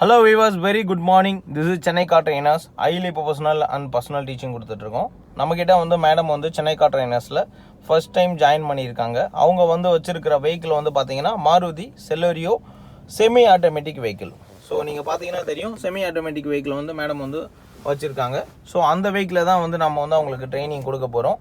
Hello viewers, very good morning. This is Chennai Car Trainers. Highly professional and personal teaching கொடுத்துட்ருக்கோம். நம்மக்கிட்ட வந்து madam வந்து Chennai car ட்ரைனர்ஸில் first time join பண்ணியிருக்காங்க. அவங்க வந்து வச்சுருக்கிற வெஹிக்கிள் வந்து பார்த்தீங்கன்னா Maruti Celerio semi automatic vehicle. So நீங்கள் பார்த்தீங்கன்னா தெரியும், செமி ஆட்டோமேட்டிக் வெஹிக்கிள் வந்து மேடம் வந்து வச்சுருக்காங்க. ஸோ அந்த வெஹிக்கிளை தான் வந்து நம்ம வந்து அவங்களுக்கு ட்ரைனிங் கொடுக்க போகிறோம்.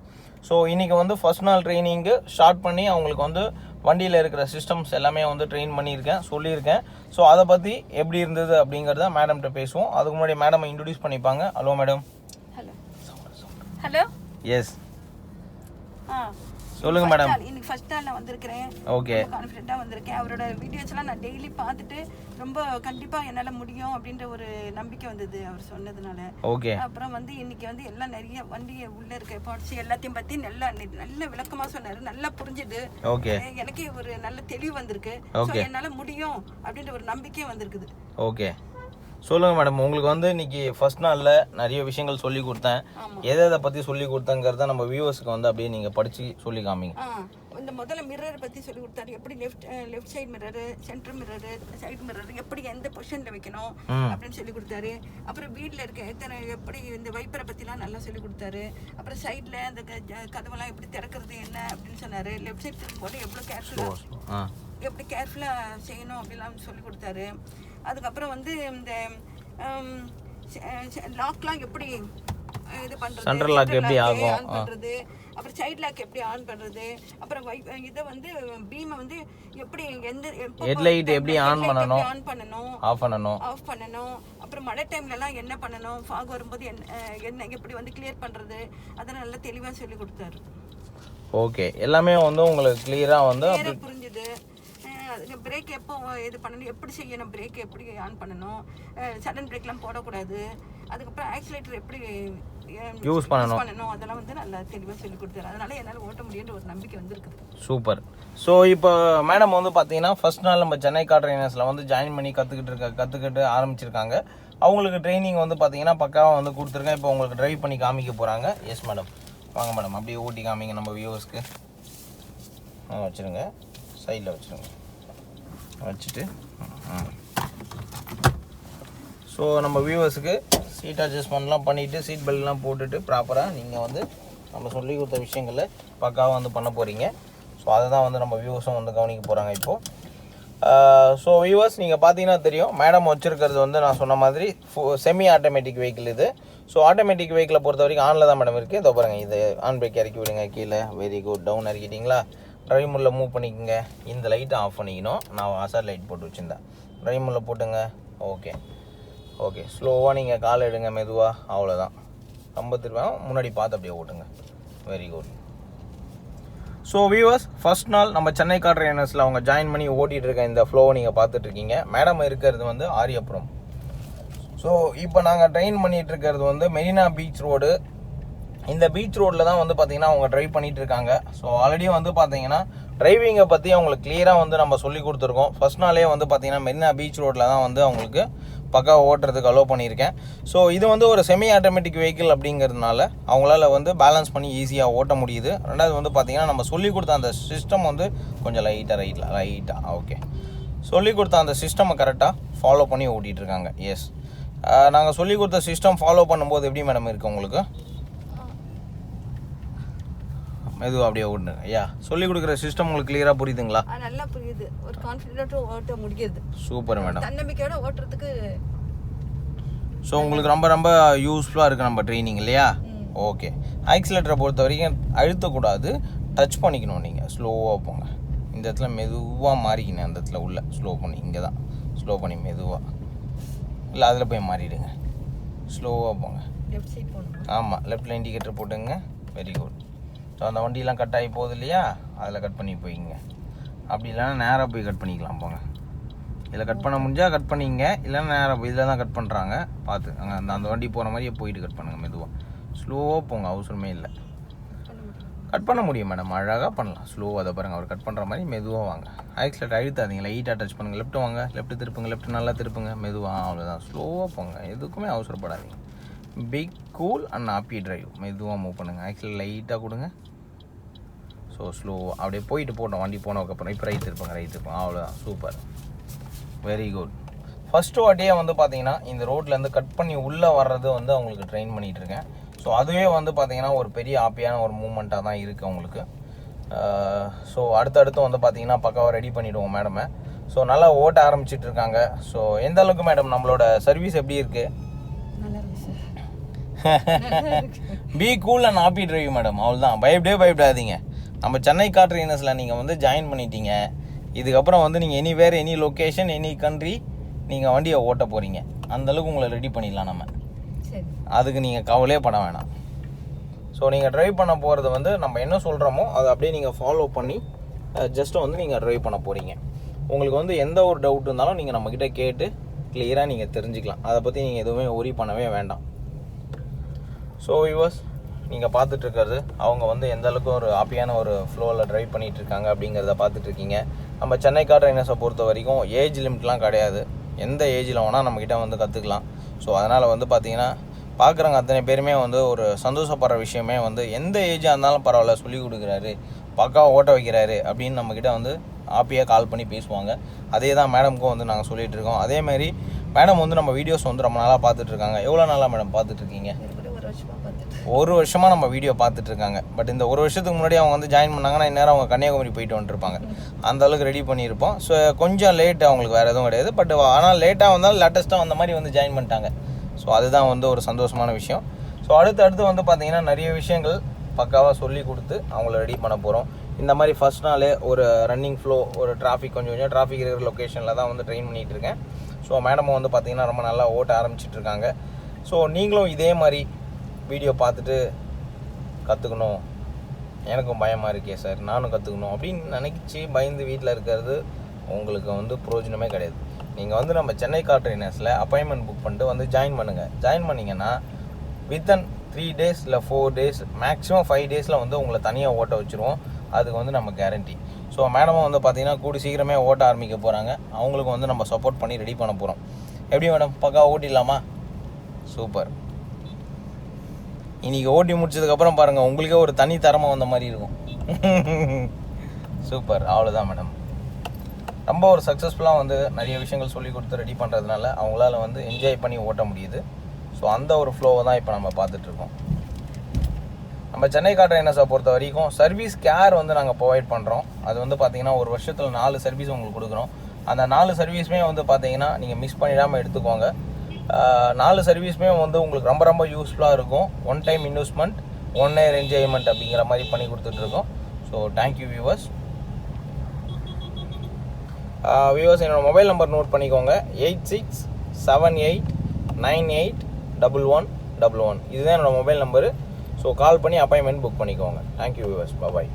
ஸோ இன்றைக்கி வந்து ஃபர்ஸ்ட் நாள் ட்ரைனிங்கு ஸ்டார்ட் பண்ணி அவங்களுக்கு வந்து வண்டியில் இருக்கிற சிஸ்டம்ஸ் எல்லாமே வந்து ட்ரெயின் பண்ணியிருக்கேன், சொல்லியிருக்கேன். ஸோ அதை பற்றி எப்படி இருந்தது அப்படிங்கிறத மேடம்கிட்ட பேசுவோம். அதுக்கு முன்னாடி மேடம் இன்ட்ரடியூஸ் பண்ணிப்பாங்க. Hello madam. Hello hello yes சொல்லுங்க மேடம். இன்னைக்கு ஃபர்ஸ்ட் நாள் நான் வந்திருக்கிறேன். ஓகே, கான்ஃபிடென்ட்டா வந்திருக்கேன். அவரோட வீடியோஸ் எல்லாம் நான் டெய்லி பார்த்துட்டு ரொம்ப கண்டிப்பா என்னால முடியும் அப்படின்ற ஒரு நம்பிக்கை வந்தது அவர் சொன்னதுனால. ஓகே, அப்புறம் வந்து இன்னைக்கு வந்து எல்லாம் நிறைய வண்டி உள்ள இருக்க பார்ட்ஸ் எல்லாத்தையும் பத்தி நல்ல விளக்கமா சொன்னாரு. நல்லா புரிஞ்சுது. ஓகே, எனக்கே ஒரு நல்ல தெளிவு வந்திருக்கு. என்னால முடியும் அப்படின்ற ஒரு நம்பிக்கையும் வந்திருக்குது. ஓகே சொல்லுங்க மேடம். உங்களுக்கு வந்து இன்னைக்கு ஃபர்ஸ்ட் நாளில் நிறைய விஷயங்கள் சொல்லி கொடுத்தேன். எதை பற்றி சொல்லி கொடுத்தேங்கிறத நம்ம வியூவர்ஸ்க்கு வந்து அப்படியே நீங்கள் படித்து சொல்லி காமிங்க. இந்த முதல்ல மிரரை பற்றி சொல்லி கொடுத்தாரு. எப்படி left side mirror, centre mirror, side mirror எப்படி எந்த பொசிஷனில் வைக்கணும் அப்படின்னு சொல்லி கொடுத்தாரு. அப்புறம் வீட்டில் இருக்க எப்படி இந்த வைப்பரை பற்றிலாம் நல்லா சொல்லி கொடுத்தாரு. அப்புறம் சைடில் அந்த கதவெல்லாம் எப்படி திறக்கிறது என்ன அப்படின்னு சொன்னார். லெஃப்ட் சைடு திரும்போது எப்படி கேர்ஃபுல்லாக செய்யணும் அப்படிலாம் சொல்லி கொடுத்தாரு. அதுக்கப்புறம் வந்து இந்த லாக்லாம் எப்படி இது பண்றது, சென்ட்ரல் லாக் எப்படி ஆகும் ஆன் பண்றது, அப்புறம் சைடு லாக் எப்படி ஆன் பண்றது, அப்புறம் இத வந்து பீமை வந்து எப்படி எந்த ஹெட்லைட் எப்படி ஆன் பண்ணனும், ஆஃப் பண்ணனும், அப்புறம் மழை டைம்ல எல்லாம் என்ன பண்ணனும், ஃபாக் வரும்போது என்ன எப்படி வந்து கிளியர் பண்றது, அதெல்லாம் நல்லா தெளிவா சொல்லி கொடுத்தாரு. ஓகே, எல்லாமே வந்து உங்களுக்கு கிளியரா வந்து புரிஞ்சுது. பிரேக் எப்போ இது பண்ணணும், எப்படி செய்யணும், பிரேக் எப்படி ஆன் பண்ணணும், சடன் பிரேக்லாம் போடக்கூடாது, அதுக்கப்புறம் ஆக்சிலேட்டர் எப்படி யூஸ் பண்ணணும், அதெல்லாம் வந்து நல்லா தெளிவாக சொல்லி கொடுத்தாரு. அதனால என்னால் ஓட்ட முடியுன்ற ஒரு நம்பிக்கை வந்துருக்குது. சூப்பர். ஸோ இப்போ மேடம் வந்து பார்த்தீங்கன்னா ஃபர்ஸ்ட் நாள் நம்ம சென்னை கார் ட்ரைனர்ஸில் வந்து ஜாயின் பண்ணி கற்றுக்கிட்டு ஆரம்பிச்சிருக்காங்க. அவங்களுக்கு ட்ரைனிங் வந்து பார்த்தீங்கன்னா பக்காவாக வந்து கொடுத்துருக்கேன். இப்போ உங்களுக்கு ட்ரைவ் பண்ணி காமிக்க போகிறாங்க. எஸ் மேடம், வாங்க மேடம், அப்படியே ஓட்டி காமிங்க நம்ம வியூவர்ஸ்க்கு. வச்சுருங்க, சைடில் வச்சுட்டு ஸோ நம்ம வியூவர்ஸுக்கு சீட் அட்ஜஸ்ட்மெண்ட்லாம் பண்ணிவிட்டு சீட் பெல்ட்லாம் போட்டுட்டு ப்ராப்பராக நீங்கள் வந்து நம்ம சொல்லி கொடுத்த விஷயங்களை பக்காவாக வந்து பண்ண போகிறீங்க. ஸோ அதை தான் வந்து நம்ம வியூவர்ஸும் வந்து கவனிக்க போகிறாங்க இப்போது. ஸோ வியூவர்ஸ் நீங்கள் பார்த்தீங்கன்னா தெரியும், மேடம் வச்சுருக்கிறது வந்து நான் சொன்ன மாதிரி செமி ஆட்டோமேட்டிக் வெஹிக்கிள் இது. ஸோ ஆட்டோமேட்டிக் வெஹிக்கிளை பொறுத்த வரைக்கும் ஆனில் தான் மேடம் இருக்குது. இதோ பாருங்கள், இது ஆன் பிரேக் இறக்கி விடுங்க கீழே. Very good. டவுன் இறக்கிட்டிங்களா? ட்ரைவ் மோடில் மூவ் பண்ணிக்கோங்க. இந்த லைட்டை ஆஃப் பண்ணிக்கணும். நான் அசார் லைட் போட்டு வச்சுருந்தேன். ட்ரைவ் மோடில் போட்டுங்க. ஓகே ஸ்லோவாக நீங்கள் கால் எடுங்க மெதுவாக. அவ்வளோதான். ரொம்ப திரும்ப முன்னாடி பார்த்து அப்படியே ஓட்டுங்க. Very good. So viewers, first நாள் நம்ம சென்னை கார் ட்ரைனர்ஸில் அவங்க ஜாயின் பண்ணி ஓட்டிகிட்டு இருக்க இந்த ஃப்ளோவை நீங்கள் பார்த்துட்ருக்கீங்க. மேடம் இருக்கிறது வந்து ஆரியபுரம். ஸோ இப்போ நாங்கள் ட்ரெயின் பண்ணிகிட்டு இருக்கிறது வந்து மெரினா பீச் ரோடு. இந்த பீச் ரோட்டில் தான் வந்து பார்த்தீங்கன்னா அவங்க ட்ரைவ் பண்ணிகிட்டு இருக்காங்க. ஸோ ஆல்ரெடி வந்து பார்த்தீங்கன்னா டிரைவிங்கை பற்றி அவங்களுக்கு கிளியராக வந்து நம்ம சொல்லி கொடுத்துருக்கோம். ஃபர்ஸ்ட் நாளே வந்து பார்த்தீங்கன்னா மெரினா பீச் ரோட்டில் தான் வந்து அவங்களுக்கு பக்காவாக ஓட்டுறதுக்கு அலோவ் பண்ணியிருக்கேன். ஸோ இது வந்து ஒரு செமி ஆட்டோமேட்டிக் வெஹிக்கிள் அப்படிங்கிறதுனால அவங்களால வந்து பேலன்ஸ் பண்ணி ஈஸியாக ஓட்ட முடியுது. ரெண்டாவது வந்து பார்த்தீங்கன்னா நம்ம சொல்லி கொடுத்த அந்த சிஸ்டம் வந்து கொஞ்சம் லைட்டாக ஓகே சொல்லி கொடுத்த அந்த சிஸ்டமை கரெக்டாக ஃபாலோ பண்ணி ஓட்டிகிட்டு இருக்காங்க. எஸ், நாங்கள் சொல்லி கொடுத்த சிஸ்டம் ஃபாலோ பண்ணும்போது எப்படி மேடம் இருக்குது உங்களுக்கு? மெதுவாக அப்படியே ஓட்டுங்க. ஐயா, சொல்லி கொடுக்குற சிஸ்டம் உங்களுக்கு கிளியராக புரியுதுங்களா? நல்லா புரியுது. ஒரு கான்ஃபிடென்ட்டா ஓட்ட முடியுது. Super madam. தன்னம்பிக்கையோட ஓட்டுறதுக்கு ஸோ உங்களுக்கு ரொம்ப ரொம்ப யூஸ்ஃபுல்லாக இருக்குது நம்ம ட்ரைனிங் இல்லையா? ஓகே. ஆக்சிலேட்டரை பொறுத்த வரைக்கும் அழுத்தக்கூடாது, டச் பண்ணிக்கணும். நீங்கள் ஸ்லோவாக போங்க. இந்த இடத்துல மெதுவாக மாறிக்கணும். அந்த இடத்துல உள்ள ஸ்லோ பண்ணி, இங்கே தான் ஸ்லோ பண்ணி மெதுவாக, இல்லை அதில் போய் மாறிடுங்க. ஸ்லோவாக போங்க. லெஃப்ட் சைட் போகணும். ஆமாம், லெஃப்டில் இண்டிகேட்டர் போட்டுங்க. Very good. ஸோ அந்த வண்டியெலாம் கட் ஆகி போகுது இல்லையா, அதில் கட் பண்ணி போய்ங்க. அப்படி இல்லைன்னா நேராக போய் கட் பண்ணிக்கலாம். போங்க, இதில் கட் பண்ண முடிஞ்சால் கட் பண்ணிங்க, இல்லைன்னா நேராக இதில் தான் கட் பண்ணுறாங்க. பார்த்து அங்கே அந்த வண்டி போகிற மாதிரியே போயிட்டு கட் பண்ணுங்கள். மெதுவாக ஸ்லோவாக போங்க, அவசரமே இல்லை. கட் பண்ண முடியும் மேடம், அழகாக பண்ணலாம். ஸ்லோவாக அதை பாருங்கள், அவர் கட் பண்ணுற மாதிரி மெதுவாக வாங்க. ஆக்சிலேட்டர் அழுத்தாதீங்க, லைட்டாக டச் பண்ணுங்கள். லெஃப்ட் வாங்க, லெஃப்ட் திருப்புங்க, லெஃப்ட் நல்லா திருப்புங்க. மெதுவாக, அவ்வளோதான். ஸ்லோவாக போங்க, எதுக்குமே அவசரப்படாதீங்க. Big cool and happy drive. மெதுவாக மூவ் பண்ணுங்கள். ஆக்சிலேட்டர் லைட்டாக கொடுங்க. ஸோ ஸ்லோவாக அப்படியே போயிட்டு போட்டோம். வண்டி போனதுக்கப்புறம் இப்போ ரைட் இருப்பாங்க. அவ்வளோதான். Super, very good. ஃபஸ்ட்டு வாட்டியே வந்து பார்த்தீங்கன்னா இந்த ரோட்லேருந்து கட் பண்ணி உள்ளே வர்றது வந்து அவங்களுக்கு ட்ரெயின் பண்ணிகிட்ருக்கேன். ஸோ அதுவே வந்து பார்த்தீங்கன்னா ஒரு பெரிய ஹாப்பியான ஒரு மூமெண்ட்டாக தான் இருக்குது அவங்களுக்கு. ஸோ அடுத்தடுத்து வந்து பார்த்தீங்கன்னா பக்காவாக ரெடி பண்ணிவிடுவோம் மேடமை. ஸோ நல்லா ஓட்ட ஆரம்பிச்சிட்டு இருக்காங்க. ஸோ எந்த அளவுக்கு மேடம் நம்மளோட சர்வீஸ் எப்படி இருக்குது? Be cool and happy drive madam. அவ்வளோதான், பயப்படாதீங்க. நம்ம சென்னை கார் ட்ரெயினர்ஸில் நீங்கள் வந்து ஜாயின் பண்ணிட்டீங்க. இதுக்கப்புறம் வந்து நீங்கள் anywhere, any location, any country நீங்கள் வண்டியை ஓட்ட போகிறீங்க. அந்தளவுக்கு உங்களை ரெடி பண்ணிடலாம் நம்ம. அதுக்கு நீங்கள் கவலையே பட வேணாம். ஸோ நீங்கள் ட்ரைவ் பண்ண போகிறது வந்து நம்ம என்ன சொல்கிறோமோ அதை அப்படியே நீங்கள் ஃபாலோ பண்ணி ஜஸ்ட்டு வந்து நீங்கள் ட்ரைவ் பண்ண போகிறீங்க. உங்களுக்கு வந்து எந்த ஒரு டவுட் இருந்தாலும் நீங்கள் நம்மக்கிட்ட கேட்டு கிளியராக நீங்கள் தெரிஞ்சுக்கலாம். அதை பற்றி நீங்கள் எதுவுமே ஒரி பண்ணவே வேண்டாம். ஸோ வியூவர்ஸ், நீங்கள் பார்த்துட்ருக்கிறது அவங்க வந்து எந்த அளவுக்கு ஒரு ஹாப்பியான ஒரு ஃப்ளோவில் ட்ரைவ் பண்ணிகிட்டு இருக்காங்க அப்படிங்கிறத பார்த்துட்ருக்கீங்க. நம்ம சென்னை கார் ட்ரைனர்ஸை பொறுத்த வரைக்கும் ஏஜ் லிமிட்லாம் கிடையாது. எந்த ஏஜில் வேணால் நம்மக்கிட்ட வந்து கற்றுக்கலாம். ஸோ அதனால் வந்து பார்த்திங்கன்னா பார்க்குறவங்க அத்தனை பேருமே வந்து ஒரு சந்தோஷப்படுற விஷயமே வந்து எந்த ஏஜாக இருந்தாலும் பரவாயில்ல, சொல்லி கொடுக்குறாரு, பக்காவாக ஓட்ட வைக்கிறாரு அப்படின்னு நம்மக்கிட்ட வந்து ஹாப்பியாக கால் பண்ணி பேசுவாங்க. அதே தான் மேடமுக்கும் வந்து நாங்கள் சொல்லிகிட்டு இருக்கோம். அதேமாதிரி மேடம் வந்து நம்ம வீடியோஸ் வந்து ரொம்ப நாளாக பார்த்துட்ருக்காங்க. எவ்வளோ நாளாக மேடம் பார்த்துட்ருக்கீங்க? 1 வருஷமாக நம்ம வீடியோ பார்த்துட்ருக்காங்க. பட் இந்த 1 வருஷத்துக்கு முன்னாடி அவங்க வந்து ஜாயின் பண்ணாங்கன்னா இந்நேரம் அவங்க கன்னியாகுமரி போயிட்டு வந்துருப்பாங்க. அந்த அளவுக்கு ரெடி பண்ணியிருப்போம். ஸோ கொஞ்சம் லேட், அவங்களுக்கு வேறு எதுவும் கிடையாது. பட் ஆனால் லேட்டாக வந்தாலும் லேட்டஸ்ட்டாக வந்த மாதிரி வந்து ஜாயின் பண்ணிட்டாங்க. ஸோ அதுதான் வந்து ஒரு சந்தோஷமான விஷயம். ஸோ அடுத்து வந்து பார்த்திங்கன்னா நிறைய விஷயங்கள் பக்காவாக சொல்லி கொடுத்து அவங்கள ரெடி பண்ண போகிறோம். இந்த மாதிரி ஃபஸ்ட் நாளே ஒரு ரன்னிங் ஃப்ளோ, ஒரு டிராஃபிக் கொஞ்சம் டிராஃபிக் இருக்கிற லொக்கேஷனில் தான் வந்து ட்ரெயின் பண்ணிகிட்டு இருக்கேன். ஸோ மேடமும் வந்து பார்த்திங்கன்னா ரொம்ப நல்லா ஓட்ட ஆரம்பிச்சிட்ருக்காங்க. ஸோ நீங்களும் இதே மாதிரி வீடியோ பார்த்துட்டு கற்றுக்கணும், எனக்கும் பயமாக இருக்கே சார், நானும் கற்றுக்கணும் அப்படின்னு நினச்சி பயந்து வீட்டில் இருக்கிறது உங்களுக்கு வந்து பிரயோஜனமே கிடையாது. நீங்கள் வந்து நம்ம சென்னை கார் ட்ரெயினர்ஸில் அப்பாயின்மெண்ட் புக் பண்ணிட்டு வந்து ஜாயின் பண்ணுங்கள். ஜாயின் பண்ணிங்கன்னா வித்தின் 3 days இல்லை 4 days, மேக்ஸிமம் 5 daysல வந்து உங்களை தனியாக ஓட்ட வச்சுருவோம். அதுக்கு வந்து நம்ம கேரண்டி. ஸோ மேடமும் வந்து பார்த்திங்கன்னா கூடி சீக்கிரமே ஓட்ட ஆரம்பிக்க போகிறாங்க. அவங்களுக்கு வந்து நம்ம சப்போர்ட் பண்ணி ரெடி பண்ண போகிறோம். எப்படி மேடம், பக்கா ஓட்டிடலாமா? சூப்பர். இன்றைக்கி ஓட்டி முடிச்சதுக்கப்புறம் பாருங்கள், உங்களுக்கே ஒரு தனி தரமாக வந்த மாதிரி இருக்கும். சூப்பர். அவ்வளோதான் மேடம். ரொம்ப ஒரு சக்ஸஸ்ஃபுல்லாக வந்து நிறைய விஷயங்கள் சொல்லி கொடுத்து ரெடி பண்ணுறதுனால அவங்களால வந்து என்ஜாய் பண்ணி ஓட்ட முடியுது. ஸோ அந்த ஒரு ஃப்ளோவை தான் இப்போ நம்ம பார்த்துட்ருக்கோம். நம்ம சென்னை கார் ட்ரெயினர்ஸை பொறுத்த வரைக்கும் சர்வீஸ் கேர் வந்து நாங்கள் ப்ரொவைட் பண்ணுறோம். அது வந்து பார்த்திங்கன்னா ஒரு வருஷத்தில் 4 சர்வீஸ் உங்களுக்கு கொடுக்குறோம். அந்த 4 சர்வீஸுமே வந்து பார்த்திங்கன்னா நீங்கள் மிஸ் பண்ணிடாமல் எடுத்துக்கோங்க. 4 சர்வீஸுமே வந்து உங்களுக்கு ரொம்ப ரொம்ப யூஸ்ஃபுல்லாக இருக்கும். 1 time இன்வெஸ்ட்மெண்ட், 1 year என்ஜாய்மெண்ட் அப்படிங்கிற மாதிரி பண்ணி கொடுத்துட்ருக்கோம். So thank you viewers. வியூவர்ஸ், என்னோடய மொபைல் நம்பர் நோட் பண்ணிக்கோங்க. 8678981111. இதுதான் என்னோடய மொபைல் நம்பரு. ஸோ கால் பண்ணி அப்பாயின்மெண்ட் புக் பண்ணிக்கோங்க. Thank you viewers. பாய்.